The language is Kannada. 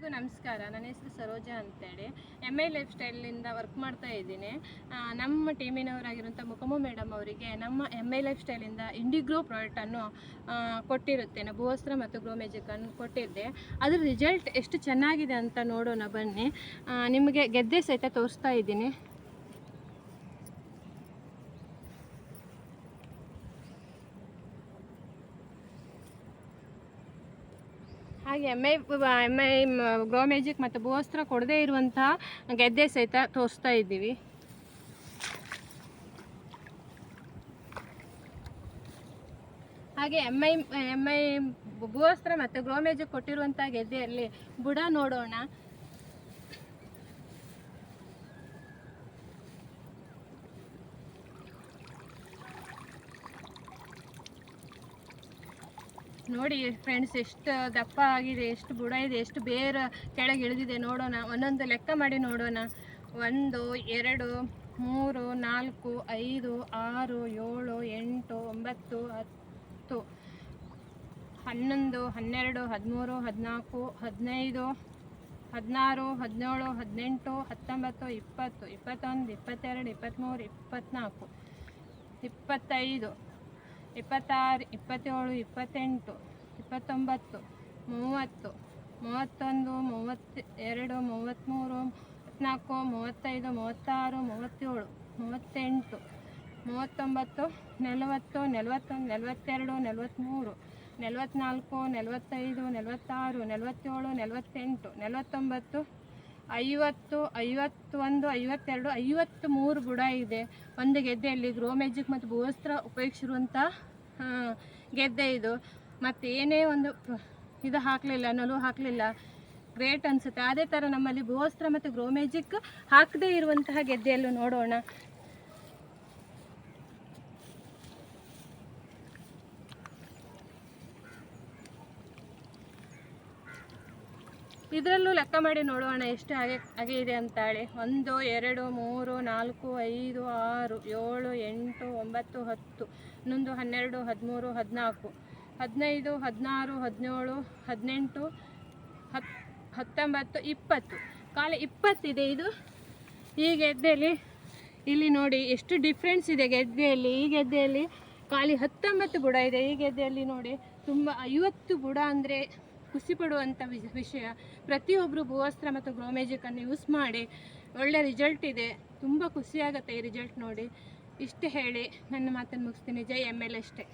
ಎಲ್ಲರಿಗೂ ನಮಸ್ಕಾರ. ನನ್ನ ಹೆಸರು ಸರೋಜಾ ಅಂತೇಳಿ MI ಲೈಫ್ ಸ್ಟೈಲಿಂದ ವರ್ಕ್ ಮಾಡ್ತಾ ಇದ್ದೀನಿ. ನಮ್ಮ ಟೀಮಿನವರಾಗಿರುವಂಥ ಮುಖಮು ಮೇಡಮ್ ಅವರಿಗೆ ನಮ್ಮ MI ಲೈಫ್ ಸ್ಟೈಲಿಂದ ಇಂಡಿಗ್ರೋ ಪ್ರಾಡಕ್ಟನ್ನು ಕೊಟ್ಟಿರುತ್ತೇನೆ. ಭೂವಸ್ತ್ರ ಮತ್ತು ಗ್ರೋ ಮ್ಯಾಜಿಕನ್ನು ಕೊಟ್ಟಿದ್ದೆ. ಅದರ ರಿಸಲ್ಟ್ ಎಷ್ಟು ಚೆನ್ನಾಗಿದೆ ಅಂತ ನೋಡೋಣ ಬನ್ನಿ. ನಿಮಗೆ ಗೆದ್ದೆ ಸಹಿತ ತೋರಿಸ್ತಾ ಇದ್ದೀನಿ. ಹಾಗೆ MI ಗ್ರೋ ಮ್ಯಾಜಿಕ್ ಮತ್ತು ಭೂವಸ್ತ್ರ ಕೊಡದೇ ಇರುವಂತಹ ಗೆದ್ದೆ ಸಹಿತ ತೋರಿಸ್ತಾ ಇದ್ದೀವಿ. ಹಾಗೆ MI ಭೂವಸ್ತ್ರ ಮತ್ತು ಗ್ರೋ ಮ್ಯಾಜಿಕ್ ಕೊಟ್ಟಿರುವಂತಹ ಗೆದ್ದೆಯಲ್ಲಿ ಬುಡ ನೋಡೋಣ. ನೋಡಿ ಫ್ರೆಂಡ್ಸ್, ಎಷ್ಟು ದಪ್ಪ ಆಗಿದೆ, ಎಷ್ಟು ಬುಡ ಇದೆ, ಎಷ್ಟು ಬೇರು ಕೆಳಗೆ ಇಳಿದಿದೆ ನೋಡೋಣ. ಒಂದೊಂದು ಲೆಕ್ಕ ಮಾಡಿ ನೋಡೋಣ. 1 2 3 4 5 6 7 8 9 10 11 12 13 14 15 16 17 18 19 20 21 22 23 24 25 26 27 28 29 30 31 32 33 34 35 36 37 38 39 40 41 42 43 44 45 46 47 48 49 50 51 52 53 ಬುಡ ಇದೆ ಒಂದು ಗೆದ್ದೆಯಲ್ಲಿ. ಗ್ರೋ ಮ್ಯಾಜಿಕ್ ಮತ್ತು ಭೂವಸ್ತ್ರ ಉಪಯೋಗಿಸಿರುವಂಥ ಗೆದ್ದೆ ಇದು. ಮತ್ತು ಏನೇ ಒಂದು ಇದು ಹಾಕಲಿಲ್ಲ, ನಲು ಹಾಕಲಿಲ್ಲ. ಗ್ರೇಟ್ ಅನಿಸುತ್ತೆ. ಅದೇ ಥರ ನಮ್ಮಲ್ಲಿ ಭೂವಸ್ತ್ರ ಮತ್ತು ಗ್ರೋ ಮ್ಯಾಜಿಕ್ ಹಾಕದೇ ಇರುವಂತಹ ಗೆದ್ದೆಯಲ್ಲೂ ನೋಡೋಣ. ಇದರಲ್ಲೂ ಲೆಕ್ಕ ಮಾಡಿ ನೋಡೋಣ ಎಷ್ಟು ಹಾಗೆ ಇದೆ ಅಂತಾಳೆ. 1 2 3 4 5 6 7 8 9 10 11 12 13 14 15 16 17 18 19 20 ಕಾಲ 20 ಇದೆ ಇದು ಈ ಗೆದ್ದೆಯಲ್ಲಿ. ಇಲ್ಲಿ ನೋಡಿ ಎಷ್ಟು ಡಿಫ್ರೆನ್ಸ್ ಇದೆ ಗೆದ್ದೆಯಲ್ಲಿ. ಈ ಗೆದ್ದೆಯಲ್ಲಿ ಖಾಲಿ 19 ಬುಡ ಇದೆ. ಈ ಗೆದ್ದೆಯಲ್ಲಿ ನೋಡಿ ತುಂಬ 50 ಬುಡ ಅಂದರೆ ಖುಷಿ ಪಡುವಂಥ ವಿಷಯ. ಪ್ರತಿಯೊಬ್ಬರು ಭೂವಸ್ತ್ರ ಮತ್ತು ಗ್ರೋ ಮ್ಯಾಜಿಕನ್ನು ಯೂಸ್ ಮಾಡಿ ಒಳ್ಳೆ ರಿಸಲ್ಟ್ ಇದೆ. ತುಂಬ ಖುಷಿಯಾಗುತ್ತೆ ಈ ರಿಸಲ್ಟ್ ನೋಡಿ. ಇಷ್ಟು ಹೇಳಿ ನನ್ನ ಮಾತನ್ನು ಮುಗಿಸ್ತೀನಿ. ಜೈ MI ಅಷ್ಟೇ.